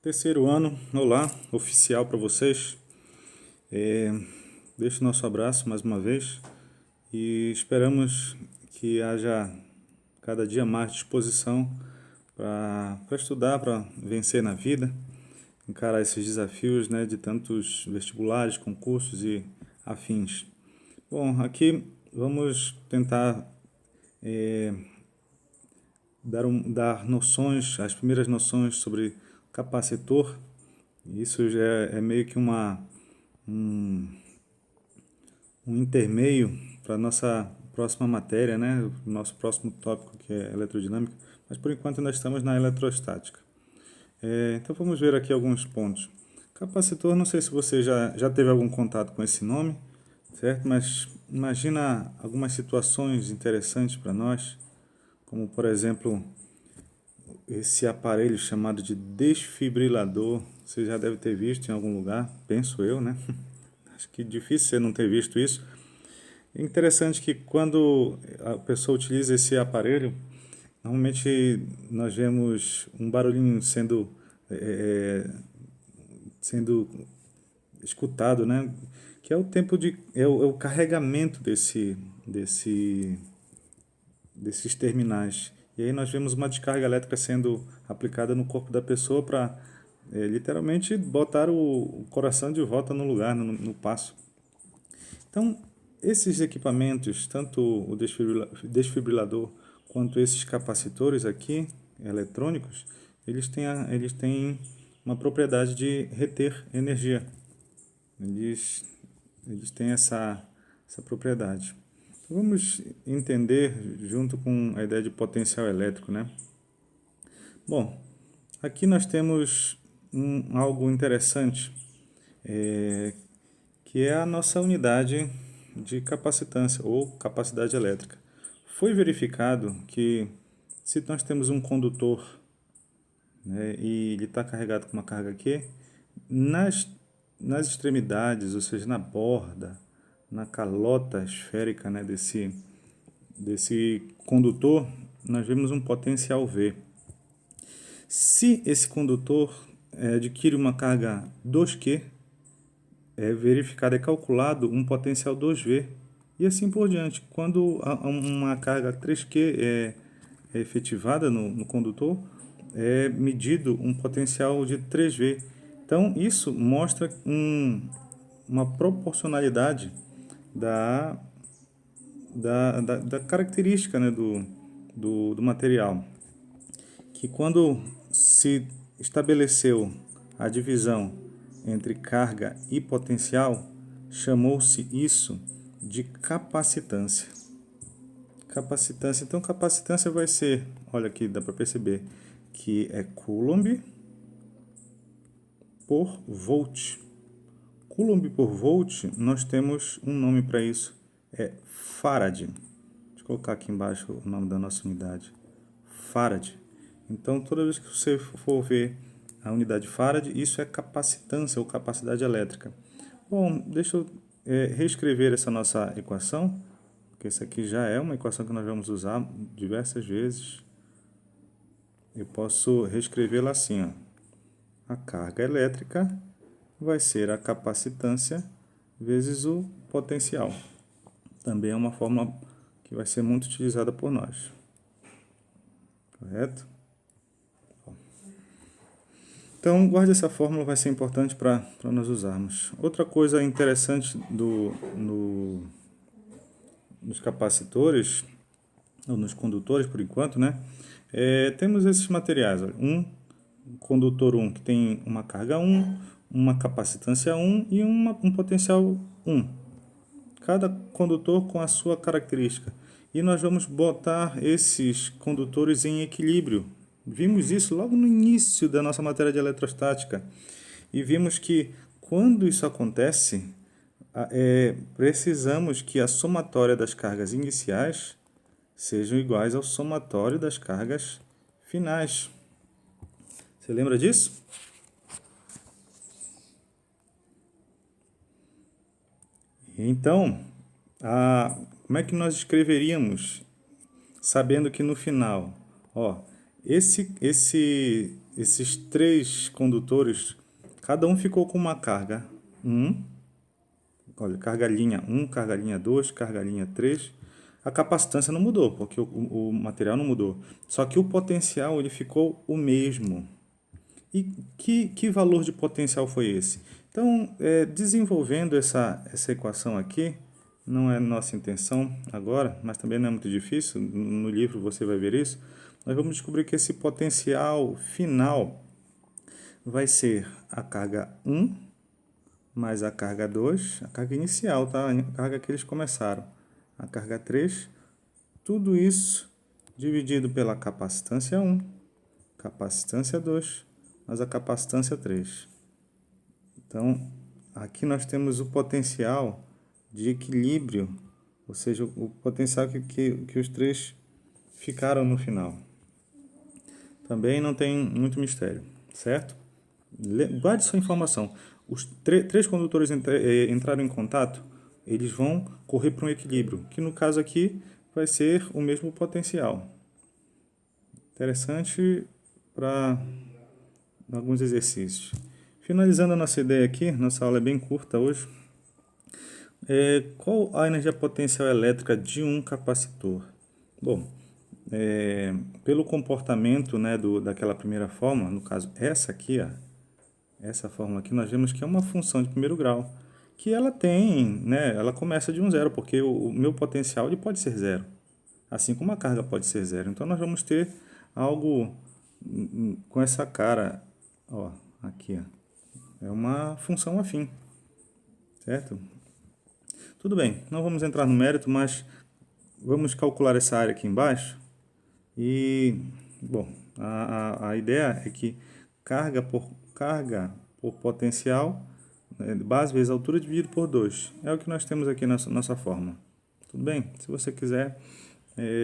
Terceiro ano, olá, oficial para vocês. Deixo nosso abraço mais uma vez e esperamos que haja cada dia mais disposição para estudar, para vencer na vida, encarar esses desafios, né, de tantos vestibulares, concursos e afins. Bom, aqui vamos tentar dar noções, as primeiras noções sobre capacitor. Isso já é meio que um intermeio para a nossa próxima matéria, né? O nosso próximo tópico, que é eletrodinâmica, mas por enquanto ainda estamos na eletrostática. Então vamos ver aqui alguns pontos. Capacitor, não sei se você já teve algum contato com esse nome, certo? Mas imagina algumas situações interessantes para nós, como por exemplo esse aparelho chamado de desfibrilador. Você já deve ter visto em algum lugar, penso eu, né? Acho que difícil você não ter visto isso. É interessante que quando a pessoa utiliza esse aparelho, normalmente nós vemos um barulhinho sendo escutado, né? Que é o tempo é o carregamento desses terminais. E aí nós vemos uma descarga elétrica sendo aplicada no corpo da pessoa para literalmente botar o coração de volta no lugar, no passo. Então, esses equipamentos, tanto o desfibrilador quanto esses capacitores aqui, eletrônicos, eles têm uma propriedade de reter energia. Eles têm essa propriedade. Então, vamos entender junto com a ideia de potencial elétrico, né? Bom, aqui nós temos algo interessante, que é a nossa unidade de capacitância ou capacidade elétrica. Foi verificado que se nós temos um condutor, né, e ele está carregado com uma carga Q, nas extremidades, ou seja, na borda, na calota esférica, né, desse condutor, nós vemos um potencial V. Se esse condutor adquire uma carga 2Q, é verificado, é calculado um potencial 2V e assim por diante. Quando uma carga 3Q é efetivada no condutor, é medido um potencial de 3V. Então, isso mostra uma proporcionalidade da característica, né, do material. Que quando se estabeleceu a divisão entre carga e potencial, chamou-se isso de capacitância. Capacitância. Então, capacitância vai ser, olha aqui, dá para perceber que é Coulomb por volt. Coulomb por volt, nós temos um nome para isso, é Farad. Deixa eu colocar aqui embaixo o nome da nossa unidade. Farad. Então, toda vez que você for ver a unidade Farad, isso é capacitância ou capacidade elétrica. Bom, deixa eu reescrever essa nossa equação, porque essa aqui já é uma equação que nós vamos usar diversas vezes. Eu posso reescrevê-la assim, ó. A carga elétrica vai ser a capacitância vezes o potencial. Também é uma fórmula que vai ser muito utilizada por nós. Correto? Então, guarde essa fórmula, vai ser importante para nós usarmos. Outra coisa interessante nos capacitores, ou nos condutores, por enquanto, né? Temos esses materiais. Olha, um condutor 1 que tem uma carga 1, uma capacitância 1 e um potencial 1. Cada condutor com a sua característica. E nós vamos botar esses condutores em equilíbrio. Vimos isso logo no início da nossa matéria de eletrostática. E vimos que quando isso acontece, precisamos que a somatória das cargas iniciais sejam iguais ao somatório das cargas finais. Você lembra disso? Então, como é que nós escreveríamos, sabendo que no final, Esses três condutores, cada um ficou com uma carga 1, olha, carga linha 1, carga linha 2, carga linha 3. A capacitância não mudou, porque o material não mudou. Só que o potencial ele ficou o mesmo. E que valor de potencial foi esse? Então, desenvolvendo essa equação aqui, não é nossa intenção agora, mas também não é muito difícil, no livro você vai ver isso, nós vamos descobrir que esse potencial final vai ser a carga 1 mais a carga 2, a carga inicial, tá? A carga que eles começaram, a carga 3, tudo isso dividido pela capacitância 1, capacitância 2, mais a capacitância 3. Então, aqui nós temos o potencial de equilíbrio, ou seja, o potencial que os três ficaram no final. Também não tem muito mistério, certo? Guarde sua informação. Os três condutores entraram em contato, eles vão correr para um equilíbrio, que no caso aqui vai ser o mesmo potencial. Interessante para alguns exercícios. Finalizando a nossa ideia aqui, nossa aula é bem curta hoje. Qual a energia potencial elétrica de um capacitor? Bom, pelo comportamento, né, daquela primeira forma, no caso essa aqui, ó, essa fórmula aqui, nós vemos que é uma função de primeiro grau, que ela tem, né, ela começa de um zero, porque o meu potencial ele pode ser zero, assim como a carga pode ser zero. Então nós vamos ter algo com essa cara, ó, aqui, ó, é uma função afim, certo? Tudo bem, não vamos entrar no mérito, mas vamos calcular essa área aqui embaixo. E, bom, a ideia é que carga por potencial, né, base vezes altura dividido por 2. É o que nós temos aqui na nossa fórmula. Tudo bem? Se você quiser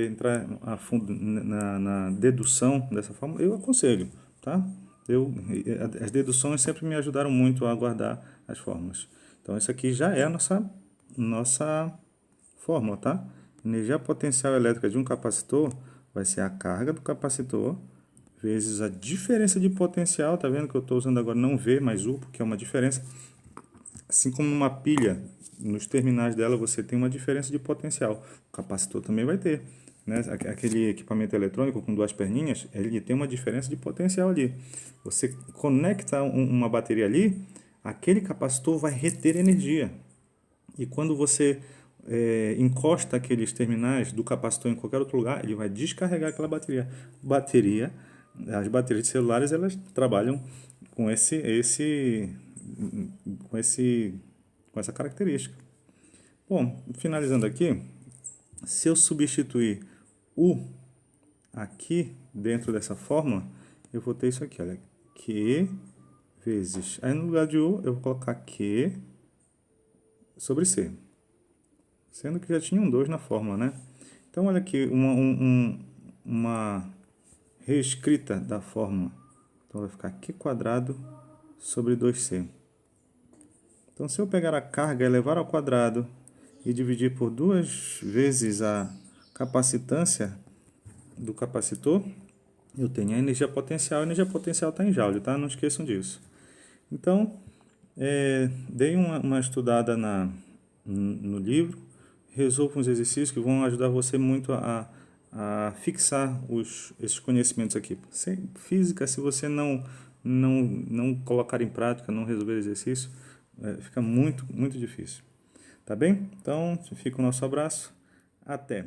entrar a fundo na dedução dessa fórmula, eu aconselho, tá? As deduções sempre me ajudaram muito a guardar as fórmulas. Então, isso aqui já é a nossa fórmula, tá? Energia potencial elétrica de um capacitor vai ser a carga do capacitor vezes a diferença de potencial, tá vendo que eu estou usando agora não V, mas U, porque é uma diferença. Assim como numa pilha, nos terminais dela você tem uma diferença de potencial. O capacitor também vai ter, né? Aquele equipamento eletrônico com duas perninhas, ele tem uma diferença de potencial ali. Você conecta uma bateria ali, aquele capacitor vai reter energia. E quando você encosta aqueles terminais do capacitor em qualquer outro lugar, ele vai descarregar aquela bateria. As baterias de celulares, elas trabalham com com essa característica. Bom, finalizando aqui, se eu substituir U aqui dentro dessa fórmula, eu vou ter isso aqui, olha, Q vezes, aí no lugar de U eu vou colocar Q sobre C, sendo que já tinha um 2 na fórmula, né? Então olha aqui, uma reescrita da fórmula. Então vai ficar Q quadrado sobre 2C. Então se eu pegar a carga, elevar ao quadrado e dividir por 2 vezes a capacitância do capacitor, eu tenho a energia potencial. A energia potencial está em joule, tá? Não esqueçam disso. Então, deem uma estudada no livro, resolvam os exercícios que vão ajudar você muito a fixar esses conhecimentos aqui. Física, se você não colocar em prática, não resolver exercício, fica muito, muito difícil. Tá bem? Então, fica o nosso abraço. Até!